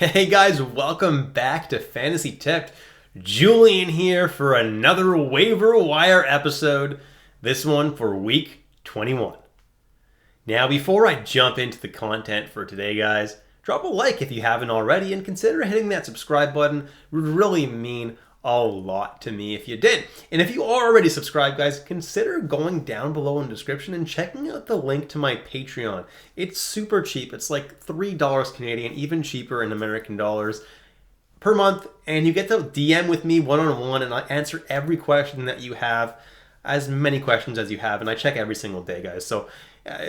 Hey guys, welcome back to Fantasy Tipped. Julian here for another waiver wire episode, this one for week 21. Now, before I jump into the content for today, guys, drop a like if you haven't already and consider hitting that subscribe button. It would really mean a lot to me if you did. And if you are already subscribed, guys, consider going down below in the description and checking out the link to my Patreon. It's super cheap. It's like $3 Canadian, even cheaper in American dollars per month. And you get to DM with me one-on-one and I answer every question that you have, as many questions as you have. And I check every single day, guys. So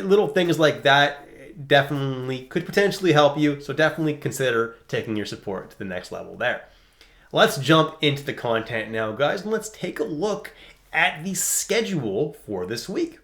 little things like that definitely could potentially help you. So definitely consider taking your support to the next level there. Let's jump into the content now, guys, and let's take a look at the schedule for this week.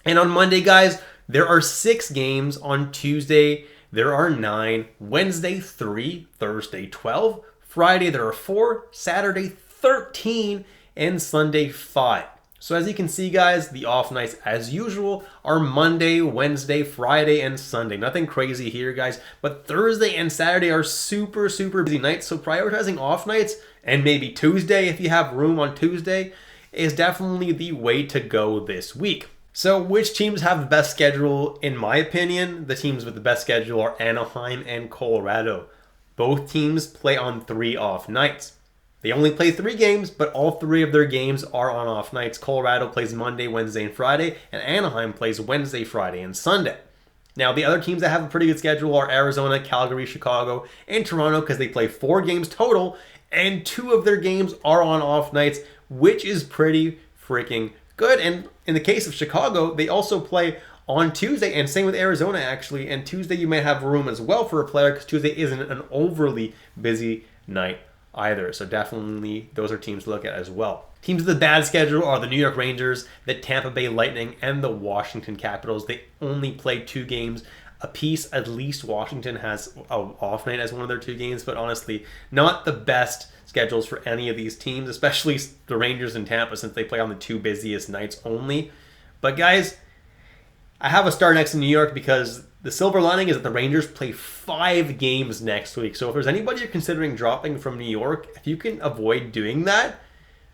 And on Monday, guys, there are 6 games. On Tuesday, there are 9. Wednesday, 3. Thursday, 12. Friday, there are 4. Saturday, 13. And Sunday, 5. So as you can see, guys, the off nights, as usual, are Monday, Wednesday, Friday, and Sunday. Nothing crazy here, guys. But Thursday and Saturday are super busy nights. So prioritizing off nights and maybe Tuesday, if you have room on Tuesday, is definitely the way to go this week. So which teams have the best schedule? In my opinion, the teams with the best schedule are Anaheim and Colorado. Both teams play on 3 off nights. They only play 3 games, but all 3 of their games are on off nights. Colorado plays Monday, Wednesday, and Friday, and Anaheim plays Wednesday, Friday, and Sunday. Now, the other teams that have a pretty good schedule are Arizona, Calgary, Chicago, and Toronto because they play 4 games total, and 2 of their games are on off nights, which is pretty freaking good. And in the case of Chicago, they also play on Tuesday, and same with Arizona, actually. And Tuesday, you may have room as well for a player because Tuesday isn't an overly busy night either. So definitely those are teams to look at as well. Teams with the bad schedule are the New York Rangers, the Tampa Bay Lightning, and the Washington Capitals. They only play 2 games apiece. At least Washington has an off night as one of their 2 games, but honestly, not the best schedules for any of these teams, especially the Rangers and Tampa, since they play on the 2 busiest nights only. But guys, I have a star next to New York because the silver lining is that the Rangers play 5 games next week. So if there's anybody you're considering dropping from New York, if you can avoid doing that,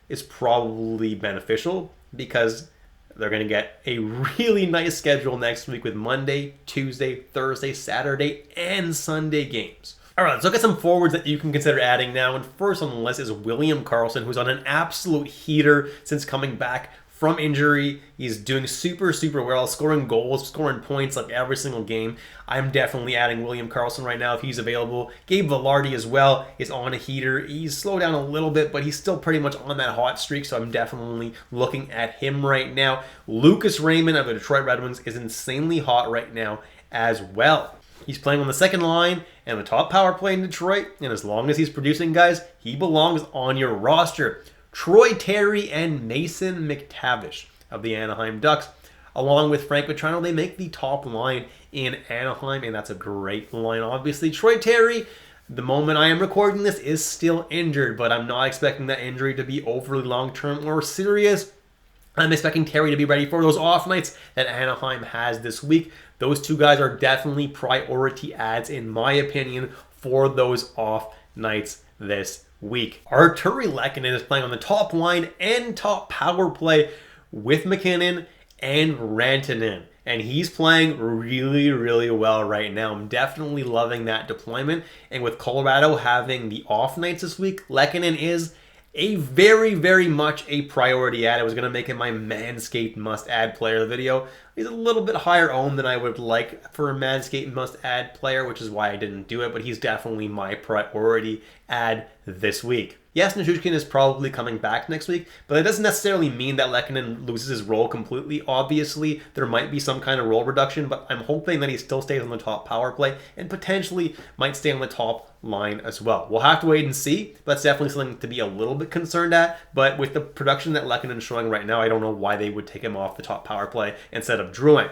it's probably beneficial because they're going to get a really nice schedule next week with Monday, Tuesday, Thursday, Saturday, and Sunday games. All right, let's look at some forwards that you can consider adding now. And first on the list is William Karlsson, who's on an absolute heater since coming back from injury. He's doing super well, scoring goals, scoring points like every single game. I'm definitely adding William Karlsson right now if he's available. Gabe Vilardi as well is on a heater. He's slowed down a little bit, but he's still pretty much on that hot streak, so I'm definitely looking at him right now. Lucas Raymond of the Detroit Red Wings is insanely hot right now as well. He's playing on the second line and the top power play in Detroit, and as long as he's producing, guys, he belongs on your roster. Troy Terry and Mason McTavish of the Anaheim Ducks, along with Frank Vatrano, they make the top line in Anaheim, and that's a great line, obviously. Troy Terry, the moment I am recording this, is still injured, but I'm not expecting that injury to be overly long-term or serious. I'm expecting Terry to be ready for those off nights that Anaheim has this week. Those 2 guys are definitely priority adds, in my opinion, for those off nights this week. Arturi Lehkonen is playing on the top line and top power play with McKinnon and Rantanen. And he's playing really well right now. I'm definitely loving that deployment. And with Colorado having the off nights this week, Lehkonen is a very much a priority add. I was going to make it my Manscaped must-add player video. He's a little bit higher owned than I would like for a Manscaped must-add player, which is why I didn't do it, but he's definitely my priority add this week. Yes, Nichushkin is probably coming back next week, but that doesn't necessarily mean that Lehkonen loses his role completely. Obviously, there might be some kind of role reduction, but I'm hoping that he still stays on the top power play and potentially might stay on the top line as well. We'll have to wait and see. That's definitely something to be a little bit concerned at, but with the production that Lehkonen is showing right now, I don't know why they would take him off the top power play instead of Drouin.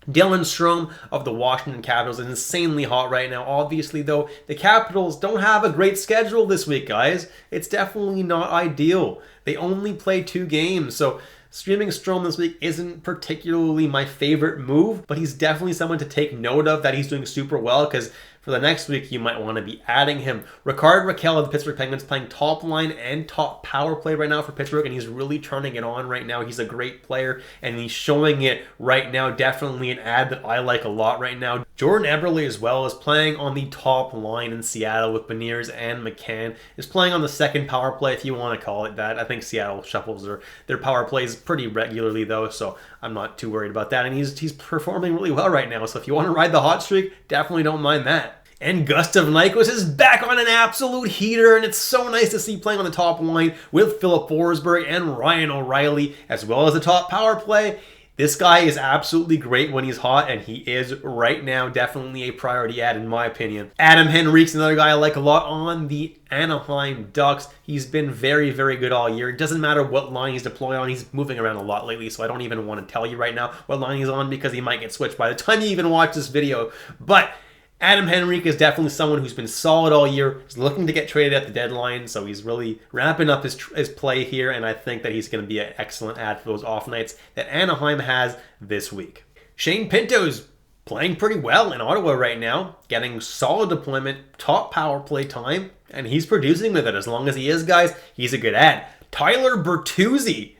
Dylan Strome of the Washington Capitals is insanely hot right now. Obviously, though, the Capitals don't have a great schedule this week, guys. It's definitely not ideal. They only play 2 games, so streaming Strome this week isn't particularly my favorite move, but he's definitely someone to take note of that he's doing super well because for the next week, you might want to be adding him. Rickard Rakell of the Pittsburgh Penguins playing top line and top power play right now for Pittsburgh, and he's really turning it on right now. He's a great player, and he's showing it right now. Definitely an ad that I like a lot right now. Jordan Eberle as well is playing on the top line in Seattle with Beniers and McCann. Is playing on the second power play, if you want to call it that. I think Seattle shuffles their power plays pretty regularly though, so I'm not too worried about that. And he's performing really well right now, so if you want to ride the hot streak, definitely don't mind that. And Gustav Nyquist is back on an absolute heater, and it's so nice to see playing on the top line with Philip Forsberg and Ryan O'Reilly, as well as the top power play. This guy is absolutely great when he's hot, and he is right now definitely a priority ad in my opinion. Adam Henrique's another guy I like a lot on the Anaheim Ducks. He's been very, very good all year. It doesn't matter what line he's deployed on. He's moving around a lot lately, so I don't even want to tell you right now what line he's on because he might get switched by the time you even watch this video. But Adam Henrique is definitely someone who's been solid all year. He's looking to get traded at the deadline, so he's really ramping up his play here, and I think that he's going to be an excellent ad for those off nights that Anaheim has this week. Shane Pinto's playing pretty well in Ottawa right now, getting solid deployment, top power play time, and he's producing with it. As long as he is, guys, he's a good ad. Tyler Bertuzzi.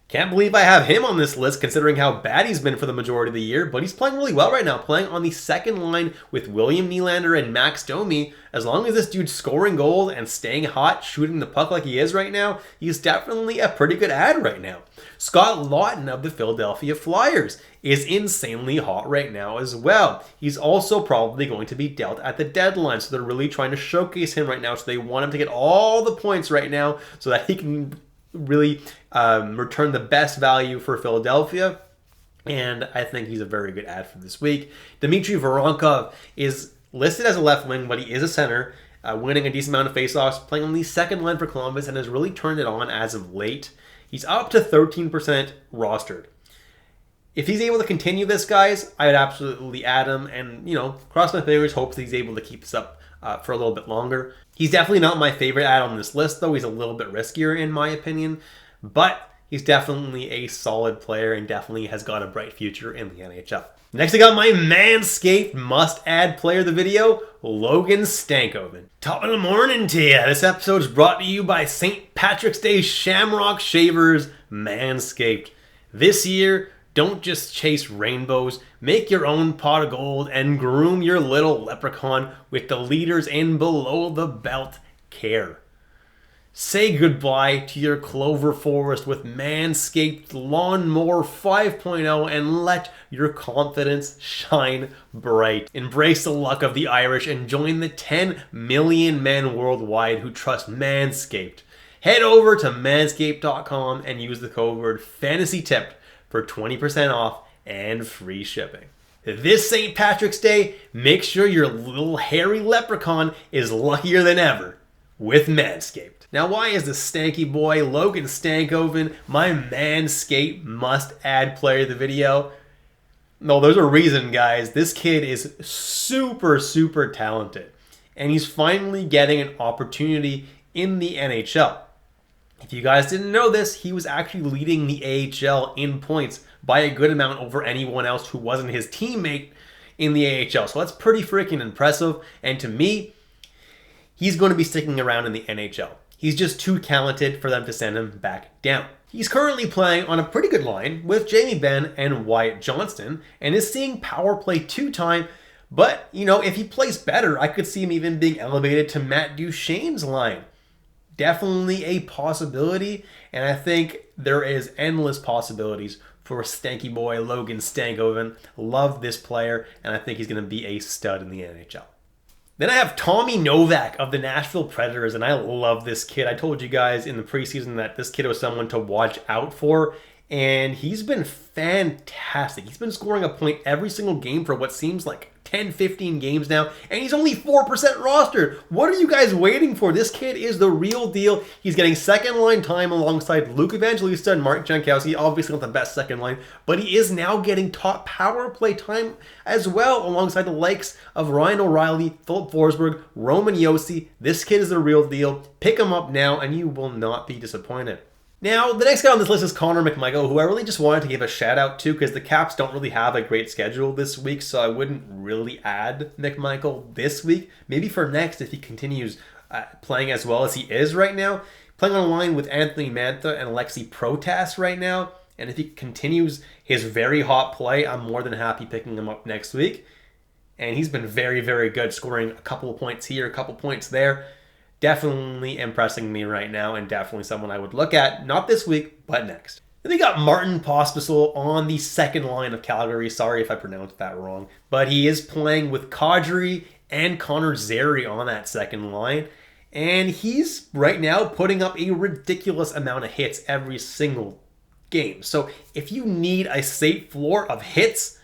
Can't believe I have him on this list considering how bad he's been for the majority of the year, but he's playing really well right now, playing on the second line with William Nylander and Max Domi. As long as this dude's scoring goals and staying hot, shooting the puck like he is right now, he's definitely a pretty good ad right now. Scott Lawton of the Philadelphia Flyers is insanely hot right now as well. He's also probably going to be dealt at the deadline, so they're really trying to showcase him right now, so they want him to get all the points right now so that he can really return the best value for Philadelphia, and I think he's a very good ad for this week. Dmitry Voronkov is listed as a left wing, but he is a center, winning a decent amount of faceoffs, playing on the second line for Columbus, and has really turned it on as of late. He's up to 13% rostered. If he's able to continue this, guys, I would absolutely add him, and, cross my fingers, hope that he's able to keep this up for a little bit longer. He's definitely not my favorite ad on this list, though. He's a little bit riskier in my opinion, but he's definitely a solid player and definitely has got a bright future in the NHL. Next, I got my Manscaped must-add player of the video, Logan Stankoven. Top of the morning to you. This episode is brought to you by St. Patrick's Day Shamrock Shavers Manscaped. This year, don't just chase rainbows, make your own pot of gold and groom your little leprechaun with the leaders in below the belt care. Say goodbye to your clover forest with Manscaped Lawnmower 5.0 and let your confidence shine bright. Embrace the luck of the Irish and join the 10 million men worldwide who trust Manscaped. Head over to manscaped.com and use the code word FANTASYTIPPED for 20% off and free shipping. This St. Patrick's Day, make sure your little hairy leprechaun is luckier than ever with Manscaped. Now, why is the stanky boy Logan Stankoven my Manscaped must-add player of the video? No, there's a reason, guys. This kid is super, super talented, and he's finally getting an opportunity in the NHL. If you guys didn't know this, he was actually leading the AHL in points by a good amount over anyone else who wasn't his teammate in the AHL. So that's pretty freaking impressive. And to me, he's going to be sticking around in the NHL. He's just too talented for them to send him back down. He's currently playing on a pretty good line with Jamie Benn and Wyatt Johnston and is seeing power play 2 time. But, if he plays better, I could see him even being elevated to Matt Duchene's line. Definitely a possibility, and I think there is endless possibilities for stanky boy Logan Stankoven. Love this player, and I think he's going to be a stud in the NHL. Then I have Tommy Novak of the Nashville Predators, and I love this kid. I told you guys in the preseason that this kid was someone to watch out for, and he's been fantastic. He's been scoring a point every single game for what seems like 10, 15 games now, and he's only 4% rostered. What are you guys waiting for? This kid is the real deal. He's getting second line time alongside Luke Evangelista and Mark Jankowski. Obviously not the best second line, but he is now getting top power play time as well alongside the likes of Ryan O'Reilly, Philip Forsberg, Roman Josi. This kid is the real deal. Pick him up now and you will not be disappointed. Now, the next guy on this list is Connor McMichael, who I really just wanted to give a shout out to because the Caps don't really have a great schedule this week, so I wouldn't really add McMichael this week. Maybe for next if he continues playing as well as he is right now. Playing on a line with Anthony Mantha and Alexi Protas right now, and if he continues his very hot play, I'm more than happy picking him up next week. And he's been very, very good, scoring a couple of points here, a couple points there. Definitely impressing me right now, and definitely someone I would look at, not this week, but next. Then we got Martin Pospisil on the second line of Calgary. Sorry if I pronounced that wrong. But he is playing with Kadri and Connor Zary on that second line. And he's right now putting up a ridiculous amount of hits every single game. So if you need a safe floor of hits,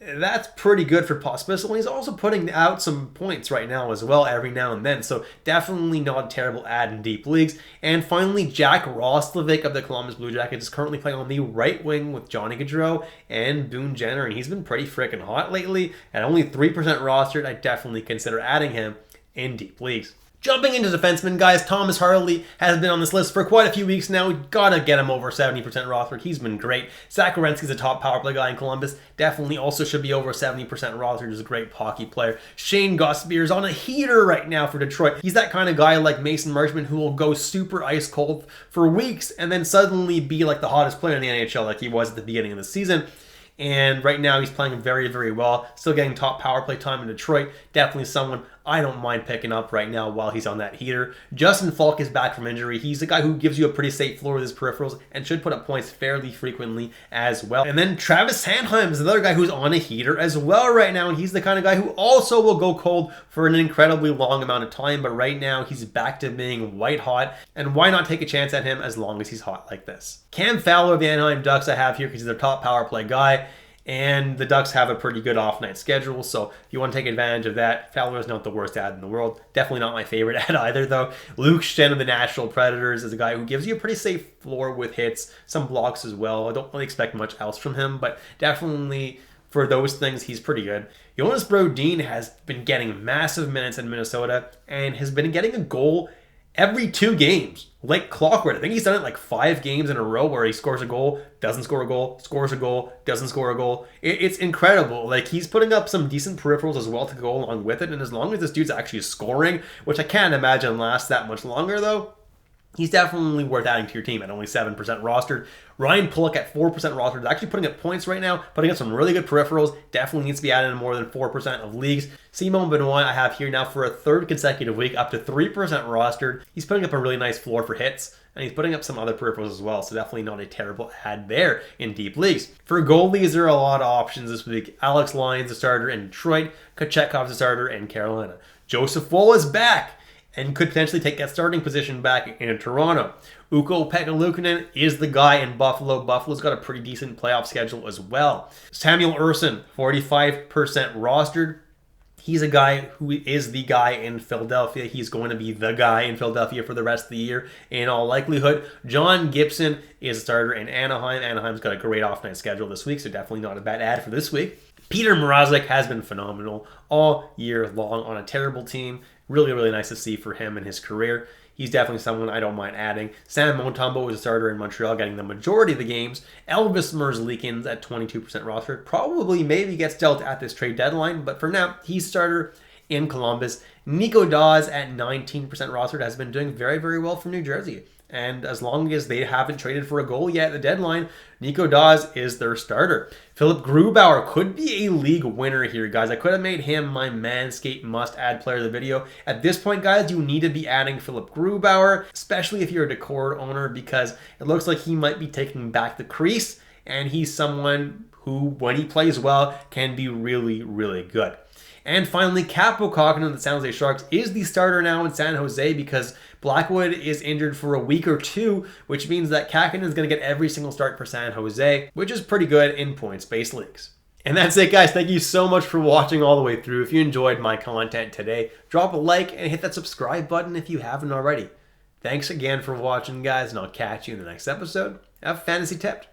that's pretty good for Pospisil. He's also putting out some points right now as well every now and then. So definitely not a terrible add in deep leagues. And finally, Jack Roslovic of the Columbus Blue Jackets is currently playing on the right wing with Johnny Gaudreau and Boone Jenner. And he's been pretty freaking hot lately. At only 3% rostered, I definitely consider adding him in deep leagues. Jumping into defensemen, guys, Thomas Harley has been on this list for quite a few weeks now. We've got to get him over 70% rostered. He's been great. Zach Werenski's a top power play guy in Columbus. Definitely also should be over 70% rostered. He's a great hockey player. Shane Gostisbehere on a heater right now for Detroit. He's that kind of guy like Mason Marchment who will go super ice cold for weeks and then suddenly be like the hottest player in the NHL like he was at the beginning of the season. And right now he's playing very, very well. Still getting top power play time in Detroit. Definitely someone I don't mind picking up right now while he's on that heater. Justin Falk is back from injury. He's a guy who gives you a pretty safe floor with his peripherals and should put up points fairly frequently as well. And then Travis Sanheim is another guy who's on a heater as well right now. And he's the kind of guy who also will go cold for an incredibly long amount of time. But right now he's back to being white hot. And why not take a chance at him as long as he's hot like this? Cam Fowler of the Anaheim Ducks I have here because he's their top power play guy. And the Ducks have a pretty good off-night schedule, so if you want to take advantage of that, Fowler is not the worst ad in the world. Definitely not my favorite ad either, though. Luke Schenn of the Nashville Predators is a guy who gives you a pretty safe floor with hits, some blocks as well. I don't really expect much else from him, but definitely for those things, he's pretty good. Jonas Brodin has been getting massive minutes in Minnesota and has been getting a goal every 2 games, like clockwork. I think he's done it like 5 games in a row where he scores a goal, doesn't score a goal, scores a goal, doesn't score a goal. It's incredible. Like, he's putting up some decent peripherals as well to go along with it. And as long as this dude's actually scoring, which I can't imagine lasts that much longer though, he's definitely worth adding to your team at only 7% rostered. Ryan Pulock at 4% rostered is actually putting up points right now, putting up some really good peripherals. Definitely needs to be added in more than 4% of leagues. Simon Benoit I have here now for a 3rd consecutive week, up to 3% rostered. He's putting up a really nice floor for hits, and he's putting up some other peripherals as well, so definitely not a terrible ad there in deep leagues. For goalies, there are a lot of options this week. Alex Lyon's a starter in Detroit. Kochetkov a starter in Carolina. Joseph Woll is back and could potentially take that starting position back in Toronto. Ukko-Pekka Luukkonen is the guy in Buffalo. Buffalo's got a pretty decent playoff schedule as well. Samuel Ersson, 45% rostered. He's a guy who is the guy in Philadelphia. He's going to be the guy in Philadelphia for the rest of the year in all likelihood. John Gibson is a starter in Anaheim. Anaheim's got a great off-night schedule this week, so definitely not a bad ad for this week. Peter Mrazek has been phenomenal all year long on a terrible team. Really, really nice to see for him in his career. He's definitely someone I don't mind adding. Sam Montembeault is a starter in Montreal, getting the majority of the games. Elvis Merzlikins at 22% rostered. Probably maybe gets dealt at this trade deadline, but for now, he's starter in Columbus. Nico Daws at 19% rostered has been doing very, very well for New Jersey. And as long as they haven't traded for a goal yet at the deadline, Nico Daws is their starter. Philip Grubauer could be a league winner here, guys. I could have made him my Manscaped must-add player of the video. At this point, guys, you need to be adding Philip Grubauer, especially if you're a Decord owner, because it looks like he might be taking back the crease, and he's someone who, when he plays well, can be really, really good. And finally, Kaapo Kähkönen of the San Jose Sharks is the starter now in San Jose because Blackwood is injured for a week or 2, which means that Kähkönen is going to get every single start for San Jose, which is pretty good in points-based leagues. And that's it, guys. Thank you so much for watching all the way through. If you enjoyed my content today, drop a like and hit that subscribe button if you haven't already. Thanks again for watching, guys, and I'll catch you in the next episode of Fantasy Tipped.